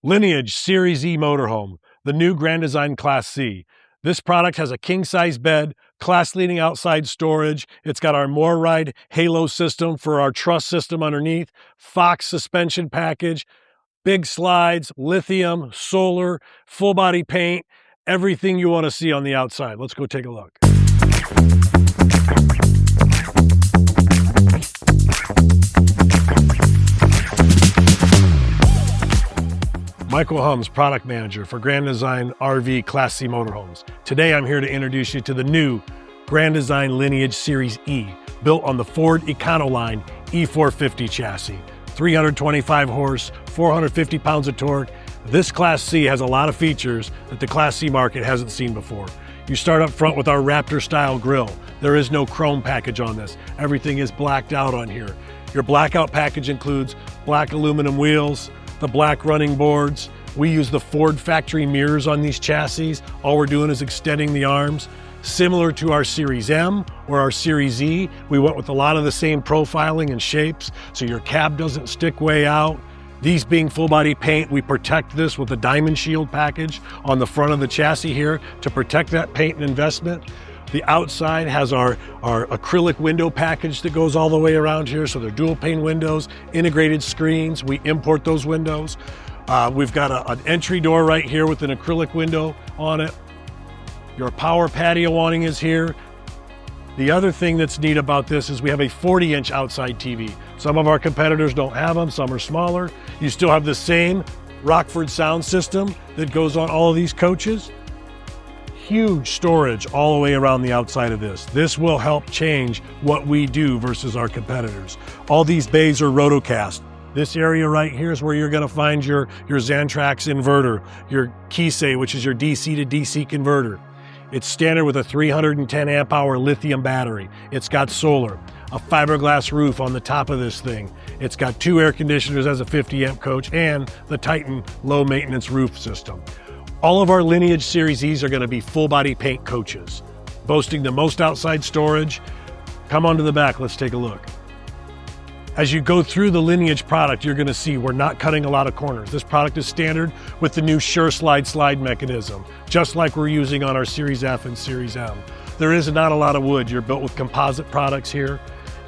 Lineage Series E Motorhome, the new Grand Design Class C. This product has a king-size bed, class-leading outside storage. It's got our MoreRide Halo system for our truss system underneath, Fox suspension package, big slides, lithium, solar, full-body paint, everything you want to see on the outside. Let's go take a look. Michael Hum's product manager for Grand Design RV Class C motorhomes. Today I'm here to introduce you to the new Grand Design Lineage Series E, built on the Ford Econoline E450 chassis. 325 horse, 450 pounds of torque. This Class C has a lot of features that the Class C market hasn't seen before. You start up front with our Raptor style grille. There is no chrome package on this. Everything is blacked out on here. Your blackout package includes black aluminum wheels, the black running boards. We use the Ford factory mirrors on these chassis. All we're doing is extending the arms. Similar to our Series M or our Series E, we went with a lot of the same profiling and shapes, so your cab doesn't stick way out. These being full body paint, we protect this with a diamond shield package on the front of the chassis here to protect that paint and investment. The outside has our acrylic window package that goes all the way around here. So they're dual pane windows, integrated screens. We import those windows. We've got an entry door right here with an acrylic window on it. Your power patio awning is here. The other thing that's neat about this is we have a 40-inch outside TV. Some of our competitors don't have them, some are smaller. You still have the same Rockford sound system that goes on all of these coaches. Huge storage all the way around the outside of this. This will help change what we do versus our competitors. All these bays are rotocast. This area right here is where you're gonna find your Xantrax inverter, your Kisei, which is your DC to DC converter. It's standard with a 310 amp hour lithium battery. It's got solar, a fiberglass roof on the top of this thing. It's got 2 air conditioners as a 50 amp coach and the Titan low maintenance roof system. All of our Lineage Series E's are going to be full body paint coaches, boasting the most outside storage. Come on to the back, let's take a look. As you go through the Lineage product, you're going to see we're not cutting a lot of corners. This product is standard with the new Sure slide mechanism, just like we're using on our Series F and Series M. There is not a lot of wood. You're built with composite products here.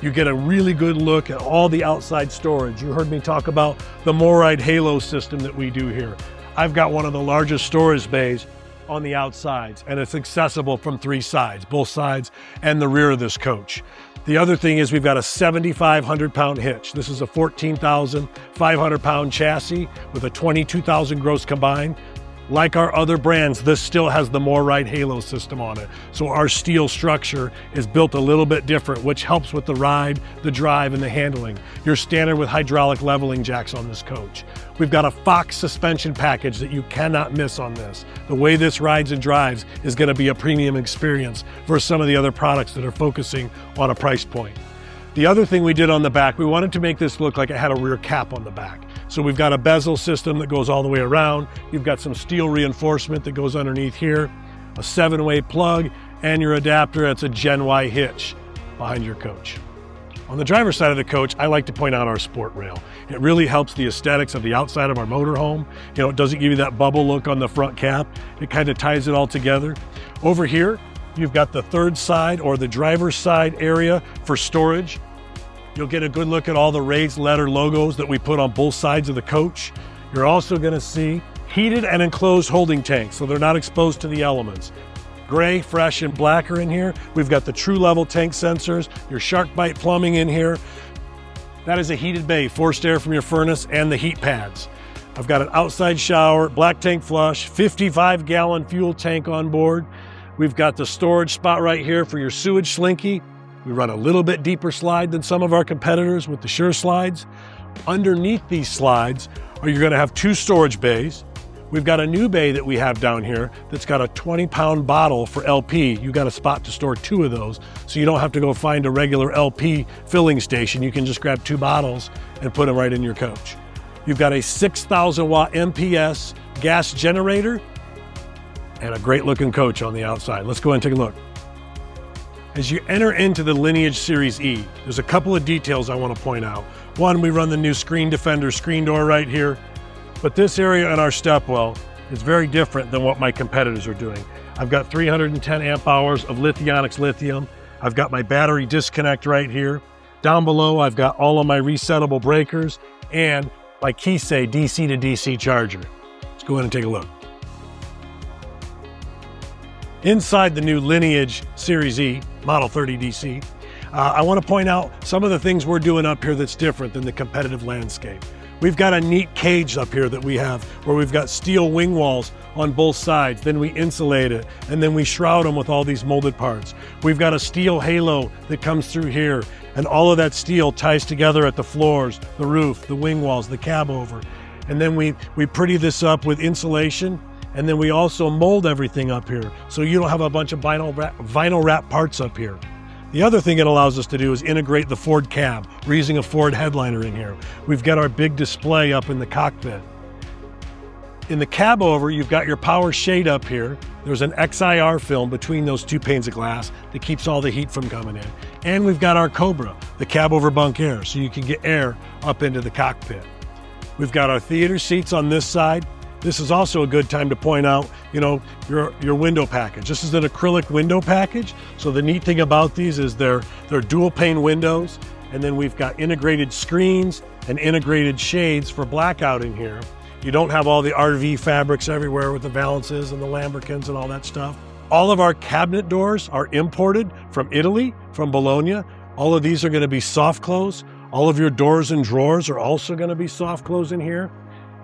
You get a really good look at all the outside storage. You heard me talk about the MoreRide Halo system that we do here. I've got one of the largest storage bays on the outsides, and it's accessible from 3 sides, both sides and the rear of this coach. The other thing is we've got a 7,500 pound hitch. This is a 14,500 pound chassis with a 22,000 gross combined. Like our other brands, this still has the MoreRide Halo system on it. So our steel structure is built a little bit different, which helps with the ride, the drive, and the handling. You're standard with hydraulic leveling jacks on this coach. We've got a Fox suspension package that you cannot miss on this. The way this rides and drives is gonna be a premium experience versus some of the other products that are focusing on a price point. The other thing we did on the back, we wanted to make this look like it had a rear cap on the back. So we've got a bezel system that goes all the way around. You've got some steel reinforcement that goes underneath here, a 7-way plug, and your adapter. That's a Gen Y hitch behind your coach. On the driver's side of the coach, I like to point out our sport rail. It really helps the aesthetics of the outside of our motorhome. You know, it doesn't give you that bubble look on the front cap. It kind of ties it all together. Over here, you've got the third side or the driver's side area for storage. You'll get a good look at all the raised letter logos that we put on both sides of the coach. You're also gonna see heated and enclosed holding tanks, so they're not exposed to the elements. Gray, fresh, and black are in here. We've got the true level tank sensors, your shark bite plumbing in here. That is a heated bay, forced air from your furnace and the heat pads. I've got an outside shower, black tank flush, 55-gallon fuel tank on board. We've got the storage spot right here for your sewage slinky. We run a little bit deeper slide than some of our competitors with the Sure slides. Underneath these slides you're gonna have 2 storage bays. We've got a new bay that we have down here that's got a 20-pound bottle for LP. You got a spot to store 2 of those, so you don't have to go find a regular LP filling station. You can just grab 2 bottles and put them right in your coach. You've got a 6,000 watt MPS gas generator and a great looking coach on the outside. Let's go ahead and take a look. As you enter into the Lineage Series E, there's a couple of details I want to point out. One, we run the new Screen Defender screen door right here. But this area in our stepwell is very different than what my competitors are doing. I've got 310 amp hours of Lithionics lithium. I've got my battery disconnect right here. Down below, I've got all of my resettable breakers and my Kisei DC to DC charger. Let's go ahead and take a look. Inside the new Lineage Series E, Model 30 DC, I want to point out some of the things we're doing up here that's different than the competitive landscape. We've got a neat cage up here that we have where we've got steel wing walls on both sides, then we insulate it, and then we shroud them with all these molded parts. We've got a steel halo that comes through here, and all of that steel ties together at the floors, the roof, the wing walls, the cab over. And then we pretty this up with insulation, and then we also mold everything up here, so you don't have a bunch of vinyl wrap parts up here. The other thing it allows us to do is integrate the Ford cab. We're using a Ford headliner in here. We've got our big display up in the cockpit. In the cab over, you've got your power shade up here. There's an XIR film between those two panes of glass that keeps all the heat from coming in. And we've got our Cobra, the cab over bunk air, so you can get air up into the cockpit. We've got our theater seats on this side. This is also a good time to point out, your window package. This is an acrylic window package. So the neat thing about these is they're dual pane windows, and then we've got integrated screens and integrated shades for blackout in here. You don't have all the RV fabrics everywhere with the valances and the lambrequins and all that stuff. All of our cabinet doors are imported from Italy, from Bologna. All of these are going to be soft close. All of your doors and drawers are also going to be soft close in here.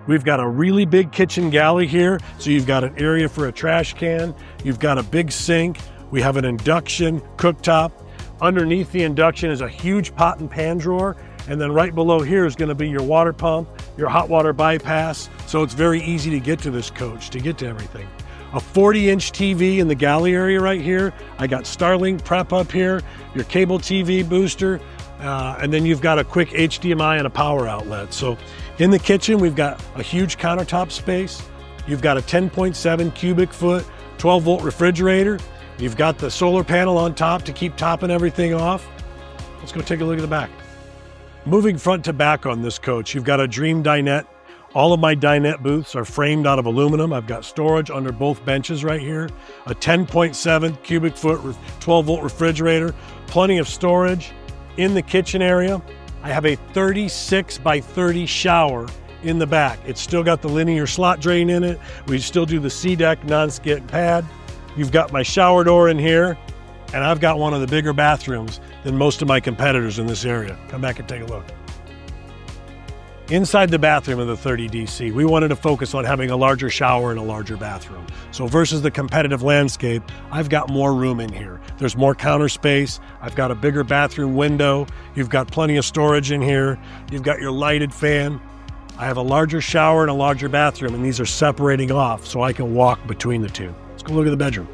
We've got a really big kitchen galley here, so you've got an area for a trash can. You've got a big sink. We have an induction cooktop. Underneath the induction is a huge pot and pan drawer, and then right below here is going to be your water pump, your hot water bypass, so it's very easy to get to this coach, to get to everything. A 40-inch TV in the galley area right here. I got Starlink prep up here, your cable TV booster, and then you've got a quick HDMI and a power outlet. So in the kitchen, we've got a huge countertop space. You've got a 10.7 cubic foot, 12-volt refrigerator. You've got the solar panel on top to keep topping everything off. Let's go take a look at the back. Moving front to back on this coach, you've got a Dream dinette. All of my dinette booths are framed out of aluminum. I've got storage under both benches right here. A 10.7 cubic foot, 12-volt refrigerator. Plenty of storage. In the kitchen area, I have a 36 by 30 shower in the back. It's still got the linear slot drain in it. We still do the C-deck non-skid pad. You've got my shower door in here, and I've got one of the bigger bathrooms than most of my competitors in this area. Come back and take a look. Inside the bathroom of the 30 DC, we wanted to focus on having a larger shower and a larger bathroom. So versus the competitive landscape, I've got more room in here. There's more counter space. I've got a bigger bathroom window. You've got plenty of storage in here. You've got your lighted fan. I have a larger shower and a larger bathroom, and these are separating off so I can walk between the two. Let's go look at the bedroom.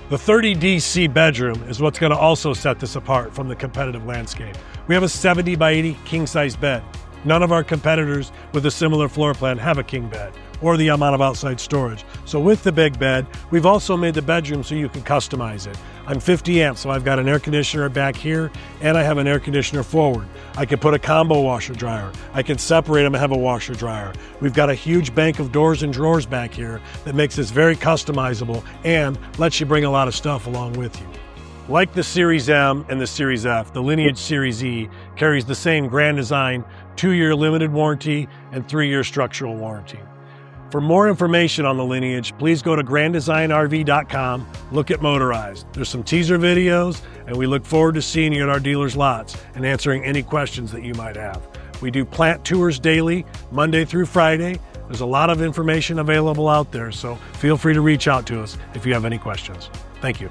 The 30 DC bedroom is what's going to also set this apart from the competitive landscape. We have a 70 by 80 king-size bed. None of our competitors with a similar floor plan have a king bed or the amount of outside storage. So with the big bed, we've also made the bedroom so you can customize it. I'm 50 amps, so I've got an air conditioner back here, and I have an air conditioner forward. I can put a combo washer dryer. I can separate them and have a washer dryer. We've got a huge bank of doors and drawers back here that makes this very customizable and lets you bring a lot of stuff along with you. Like the Series M and the Series F, the Lineage Series E carries the same Grand Design 2-year limited warranty and 3-year structural warranty. For more information on the Lineage, please go to granddesignrv.com, look at Motorized. There's some teaser videos, and we look forward to seeing you at our dealers' lots and answering any questions that you might have. We do plant tours daily, Monday through Friday. There's a lot of information available out there, so feel free to reach out to us if you have any questions. Thank you.